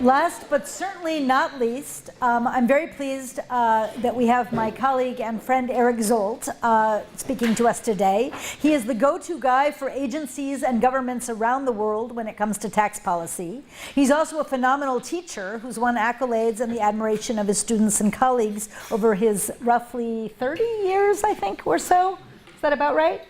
Last but certainly not least, I'm very pleased that we have my colleague and friend Eric Zolt speaking to us today. He is the go-to guy for agencies and governments around the world when it comes to tax policy. He's also a phenomenal teacher who's won accolades and the admiration of his students and colleagues over his roughly 30 years, I think, or so. Is that about right?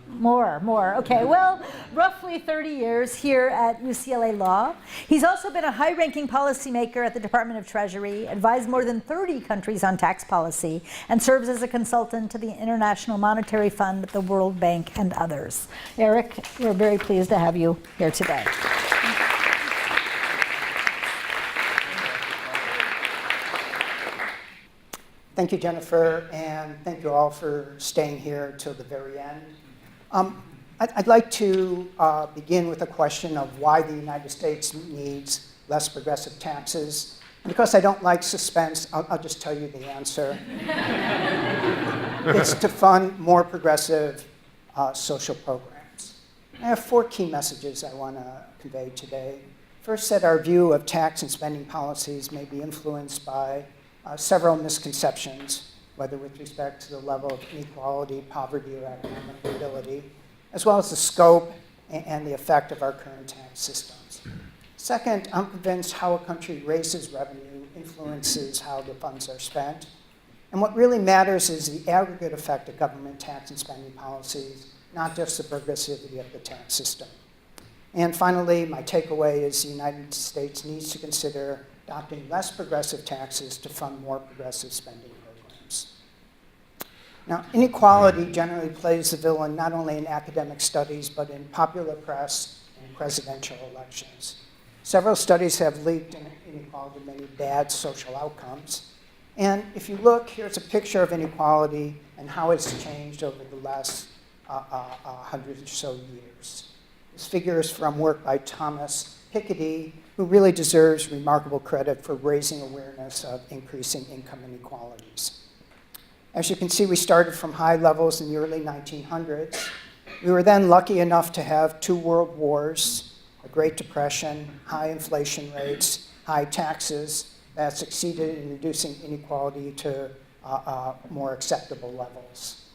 More. Okay, well, roughly 30 years here at UCLA Law. He's also been a high-ranking policymaker at the Department of Treasury, advised more than 30 countries on tax policy, and serves as a consultant to the International Monetary Fund, the World Bank, and others. Eric, we're very pleased to have you here today. Thank you, Jennifer, and thank you all for staying here till the very end. I'd like to begin with a question of why the United States needs less progressive taxes. And because I don't like suspense, I'll just tell you the answer. It's to fund more progressive social programs. I have 4 key messages I want to convey today. First, that our view of tax and spending policies may be influenced by several misconceptions, whether with respect to the level of inequality, poverty, or economic mobility, as well as the scope and the effect of our current tax systems. Second, I'm convinced how a country raises revenue influences how the funds are spent. And what really matters is the aggregate effect of government tax and spending policies, not just the progressivity of the tax system. And finally, my takeaway is the United States needs to consider adopting less progressive taxes to fund more progressive spending programs. Now, inequality generally plays the villain not only in academic studies, but in popular press and presidential elections. Several studies have linked inequality to many bad social outcomes. And if you look, here's a picture of inequality and how it's changed over the last 100 or so years. This figure is from work by Thomas Piketty, who really deserves remarkable credit for raising awareness of increasing income inequalities. As you can see, we started from high levels in the early 1900s. We were then lucky enough to have 2 world wars, a Great Depression, high inflation rates, high taxes that succeeded in reducing inequality to more acceptable levels.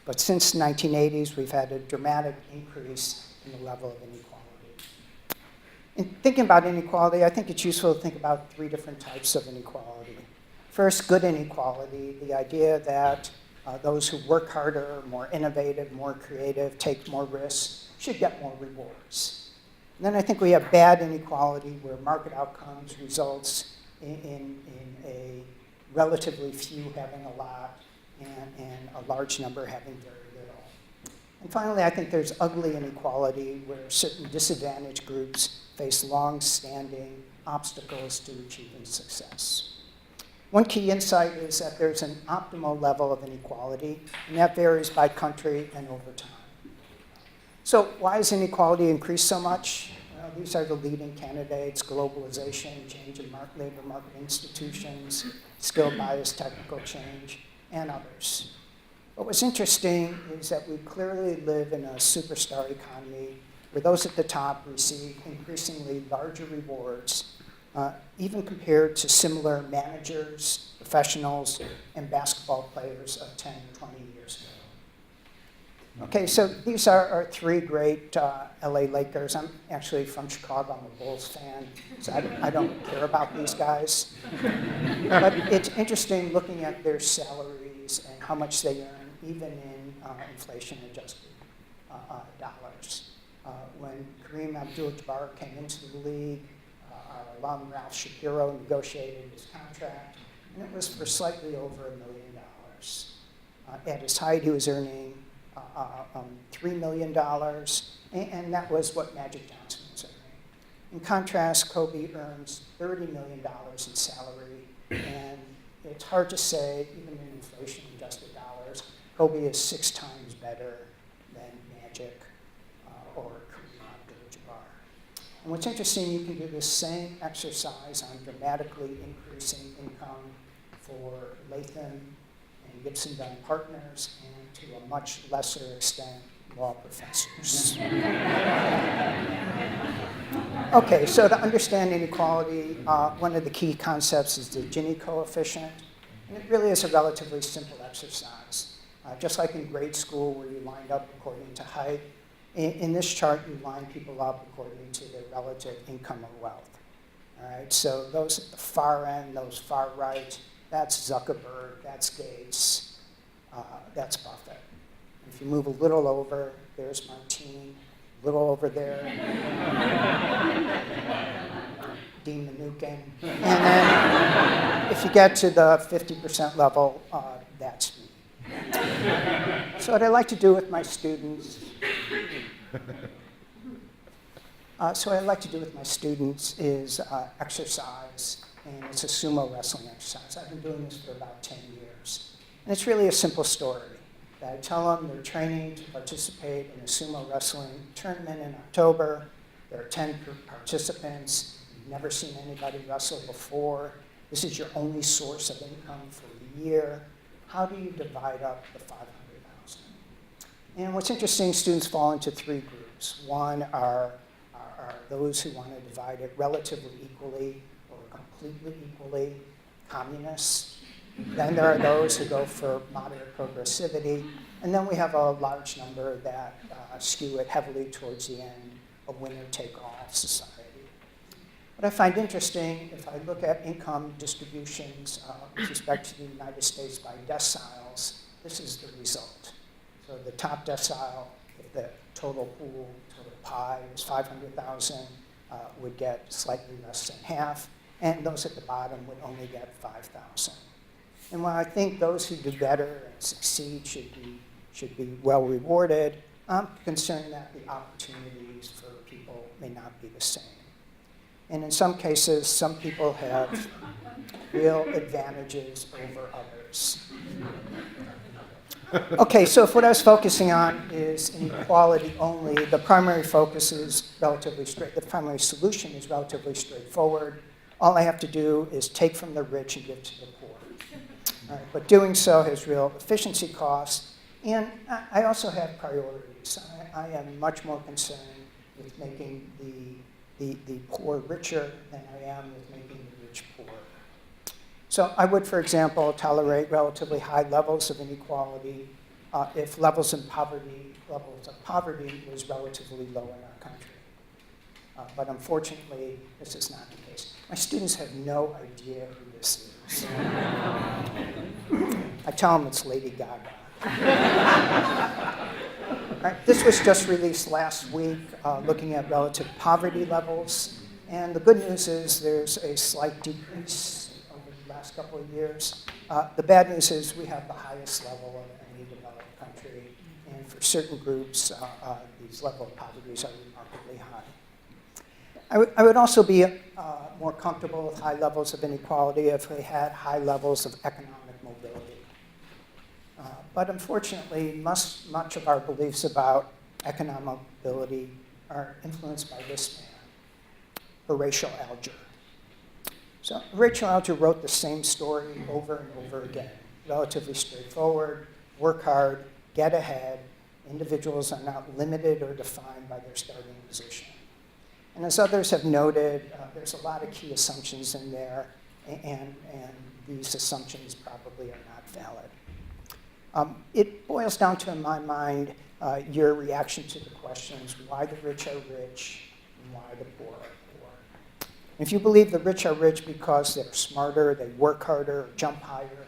But since the 1980s, we've had a dramatic increase in the level of inequality. In thinking about inequality, I think it's useful to think about 3 different types of inequality. First, good inequality, the idea that those who work harder, more innovative, more creative, take more risks, should get more rewards. And then I think we have bad inequality, where market outcomes results in a relatively few having a lot and a large number having very little. And finally, I think there's ugly inequality, where certain disadvantaged groups face long-standing obstacles to achieving success. One key insight is that there's an optimal level of inequality, and that varies by country and over time. So why has inequality increased so much? Well, these are the leading candidates: globalization, change in labor market institutions, skill bias, technical change, and others. But what's interesting is that we clearly live in a superstar economy where those at the top receive increasingly larger rewards, even compared to similar managers, professionals, and basketball players of 10, 20 years ago. Okay, so these are our 3 great LA Lakers. I'm actually from Chicago. I'm a Bulls fan, so I don't care about these guys. But it's interesting looking at their salaries and how much they earn, even in inflation-adjusted dollars. When Kareem Abdul-Jabbar came into the league, our alum Ralph Shapiro negotiated his contract, and it was for slightly over $1 million. At his height, he was earning $3 million, and that was what Magic Johnson was earning. In contrast, Kobe earns $30 million in salary, and it's hard to say, even in inflation-adjusted dollars, Kobe is 6 times better than Magic or Kareem Abdul-Jabbar. And what's interesting, you can do the same exercise on dramatically increasing income for Latham and Gibson Dunn partners, and to a much lesser extent, law professors. Okay, so to understand inequality, one of the key concepts is the Gini coefficient. And it really is a relatively simple exercise. Just like in grade school where you lined up according to height, in this chart you line people up according to their relative income or wealth. All right, so those at the far end, those far right, that's Zuckerberg, that's Gates, that's Buffett. And if you move a little over, there's Martine, a little over there, Dean Mnuchin. And then if you get to the 50% level, that's me. So what I like to do with my students, is exercise, and it's a sumo wrestling exercise. I've been doing this for about 10 years. And it's really a simple story. I tell them they're training to participate in a sumo wrestling tournament in October. There are 10 participants. You've never seen anybody wrestle before. This is your only source of income for the year. How do you divide up the 500,000? And what's interesting, students fall into 3 groups. One are those who want to divide it relatively equally or completely equally, communists. Then there are those who go for moderate progressivity. And then we have a large number that skew it heavily towards the end, a winner-take-all society. What I find interesting, if I look at income distributions with respect to the United States by deciles, this is the result. So the top decile, if the total pool, total pie was 500,000, would get slightly less than half, and those at the bottom would only get 5,000. And while I think those who do better and succeed should be well rewarded, I'm concerned that the opportunities for people may not be the same. And in some cases, some people have real advantages over others. Okay, so if what I was focusing on is inequality only, the primary focus is relatively straight. The primary solution is relatively straightforward. All I have to do is take from the rich and give to the poor. But doing so has real efficiency costs, and I also have priorities. I am much more concerned with making the poor richer than I am with making the rich poor. So I would, for example, tolerate relatively high levels of inequality if levels of poverty was relatively low in our country. But unfortunately, this is not the case. My students have no idea who this is. I tell them it's Lady Gaga. Right, this was just released last week, looking at relative poverty levels. And the good news is there's a slight decrease over the last couple of years. The bad news is we have the highest level of any developed country. And for certain groups, these level of poverties are remarkably high. I would also be more comfortable with high levels of inequality if we had high levels of economic mobility. But unfortunately, much of our beliefs about economic mobility are influenced by this man, Horatio Alger. So Horatio Alger wrote the same story over and over again, relatively straightforward, work hard, get ahead. Individuals are not limited or defined by their starting position. And as others have noted, there's a lot of key assumptions in there, and these assumptions probably are not valid. It boils down to, in my mind, your reaction to the questions, why the rich are rich and why the poor are poor. And if you believe the rich are rich because they're smarter, they work harder, or jump higher,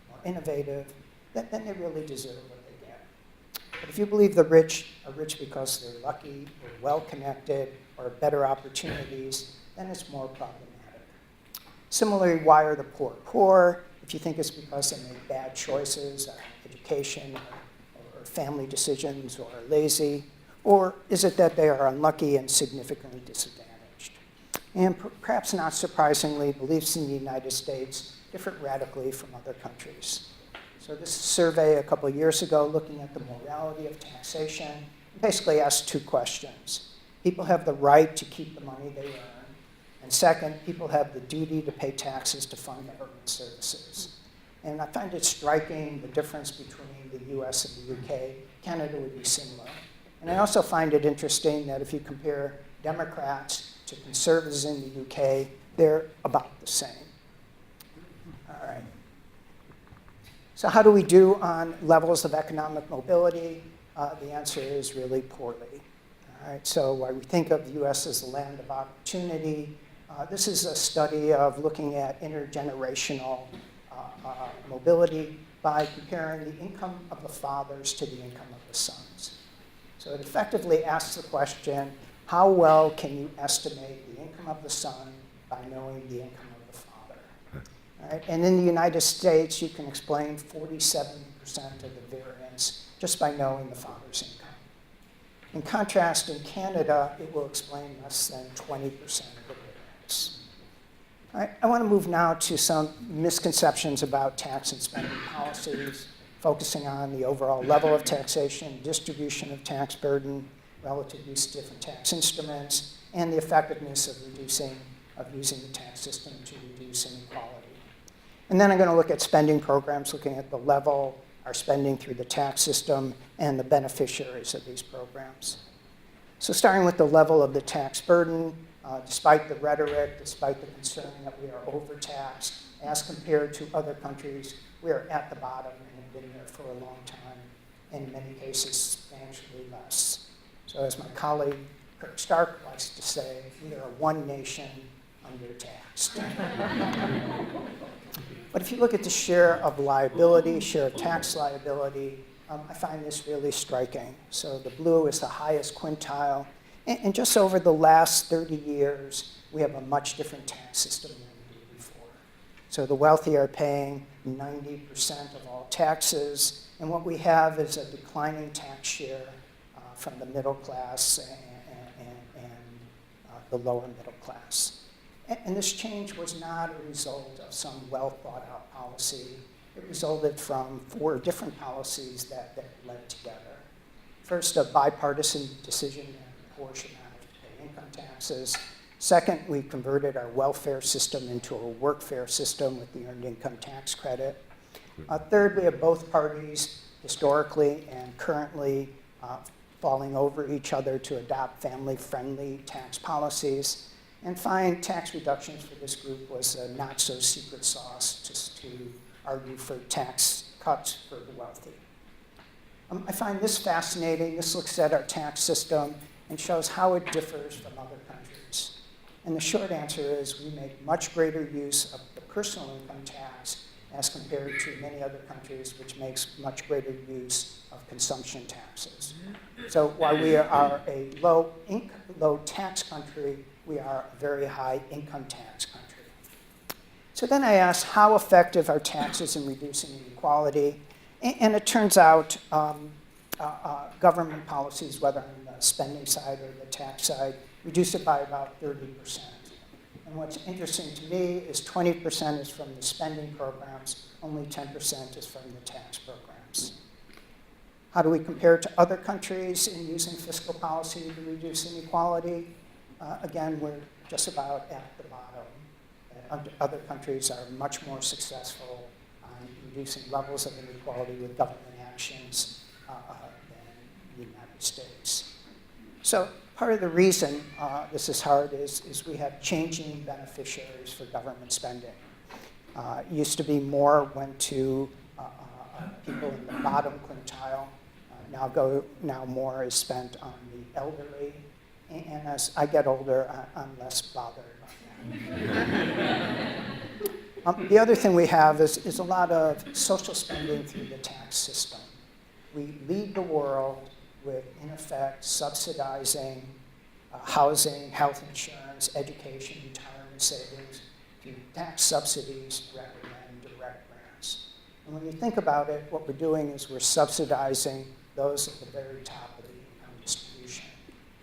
more innovative, then they really deserve what they get. But if you believe the rich are rich because they're lucky, or well-connected, or better opportunities, then it's more problematic. Similarly, why are the poor poor? If you think it's because they made bad choices, education, or family decisions, or are lazy, or is it that they are unlucky and significantly disadvantaged? And perhaps not surprisingly, beliefs in the United States differ radically from other countries. So this survey a couple of years ago looking at the morality of taxation basically asked 2 questions. People have the right to keep the money they earn, and second, people have the duty to pay taxes to fund government services. And I find it striking the difference between the US and the UK. Canada would be similar. And I also find it interesting that if you compare Democrats to conservatives in the UK, they're about the same. All right. So how do we do on levels of economic mobility? The answer is really poorly. All right. So while we think of the US as the land of opportunity, this is a study of looking at intergenerational mobility by comparing the income of the fathers to the income of the sons. So it effectively asks the question, how well can you estimate the income of the son by knowing the income of the father? All right? And in the United States, you can explain 47% of the variance just by knowing the father's income. In contrast, in Canada, it will explain less than 20% of the variance. All right, I want to move now to some misconceptions about tax and spending policies, focusing on the overall level of taxation, distribution of tax burden, relative use of different tax instruments, and the effectiveness of using the tax system to reduce inequality. And then I'm going to look at spending programs, looking at the level, our spending through the tax system, and the beneficiaries of these programs. So starting with the level of the tax burden, despite the rhetoric, despite the concern that we are overtaxed, as compared to other countries, we are at the bottom and have been there for a long time, and in many cases, substantially less. So as my colleague Kirk Stark likes to say, we are one nation undertaxed. But if you look at the share of liability, share of tax liability, I find this really striking. So the blue is the highest quintile. And just over the last 30 years, we have a much different tax system than we did before. So the wealthy are paying 90% of all taxes, and what we have is a declining tax share from the middle class and the lower middle class. And this change was not a result of some well-thought-out policy. It resulted from 4 different policies that led together. First, a bipartisan decision that poor should not have to pay income taxes. Second, we converted our welfare system into a workfare system with the earned income tax credit. Third, we have both parties historically and currently falling over each other to adopt family-friendly tax policies. And finally, tax reductions for this group was a not-so-secret sauce just to argue for tax cuts for the wealthy. I find this fascinating. This looks at our tax system and shows how it differs from other countries. And the short answer is we make much greater use of the personal income tax as compared to many other countries, which makes much greater use of consumption taxes. So while we are a low tax country, we are a very high income tax country. So then I asked, how effective are taxes in reducing inequality? And it turns out government policies, whether on the spending side or the tax side, reduce it by about 30%. And what's interesting to me is 20% is from the spending programs, only 10% is from the tax programs. How do we compare to other countries in using fiscal policy to reduce inequality? Again, we're just about at the bottom. Other countries are much more successful on reducing levels of inequality with government actions than the United States. So part of the reason this is hard is we have changing beneficiaries for government spending. It used to be more went to people in the bottom quintile. Now more is spent on the elderly. And as I get older, I'm less bothered by that. The other thing we have is a lot of social spending through the tax system. We lead the world with, in effect, subsidizing housing, health insurance, education, retirement savings through tax subsidies rather than direct grants. And when you think about it, what we're doing is we're subsidizing those at the very top of the income distribution.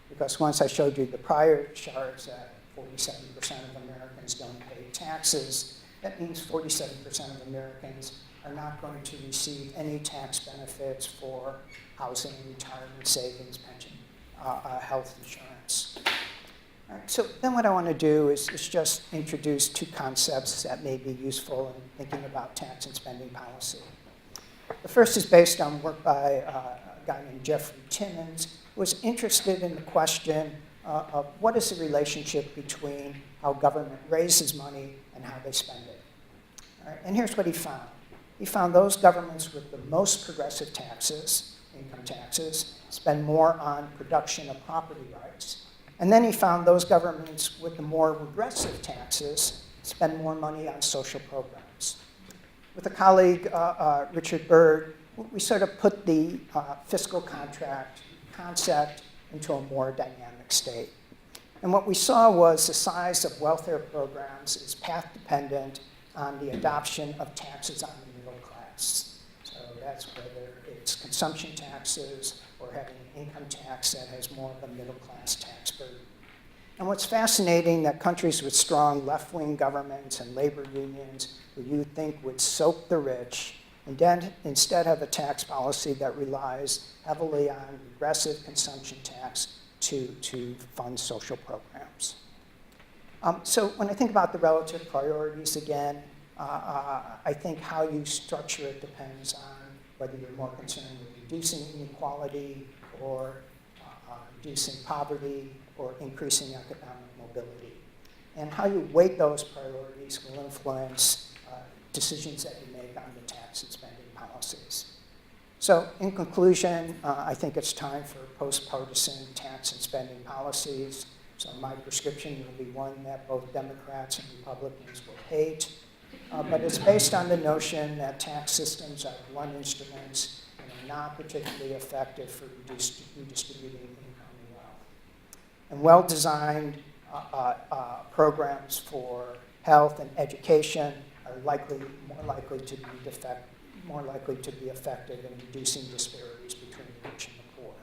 Because once I showed you the prior charts that 47% of Americans don't pay taxes, that means 47% of Americans are not going to receive any tax benefits for housing, retirement savings, pension, health insurance. All right, so then what I want to do is just introduce 2 concepts that may be useful in thinking about tax and spending policy. The first is based on work by a guy named Jeffrey Timmons, who was interested in the question, of what is the relationship between how government raises money and how they spend it. All right, and here's what he found. He found those governments with the most progressive taxes, income taxes, spend more on production of property rights. And then he found those governments with the more regressive taxes spend more money on social programs. With a colleague, Richard Byrd, we sort of put the fiscal contract concept into a more dynamic state. And what we saw was the size of welfare programs is path dependent on the adoption of taxes on the middle class. So that's whether it's consumption taxes or having an income tax that has more of a middle class tax burden. And what's fascinating that countries with strong left-wing governments and labor unions who you think would soak the rich and then instead have a tax policy that relies heavily on regressive consumption tax to fund social programs. So when I think about the relative priorities again, I think how you structure it depends on whether you're more concerned with reducing inequality or reducing poverty or increasing economic mobility. And how you weight those priorities will influence decisions that you make on the tax and spending policies. So in conclusion, I think it's time for post-partisan tax and spending policies. So my prescription will be one that both Democrats and Republicans will hate. But it's based on the notion that tax systems are blunt instruments and are not particularly effective for redistributing income and wealth. And well-designed programs for health and education are more likely to be effective in reducing disparities between the rich and the poor.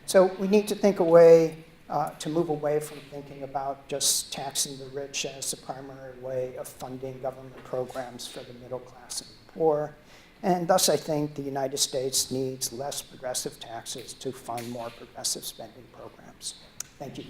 So we need to think to move away from thinking about just taxing the rich as the primary way of funding government programs for the middle class and the poor. And thus, I think the United States needs less progressive taxes to fund more progressive spending programs. Thank you.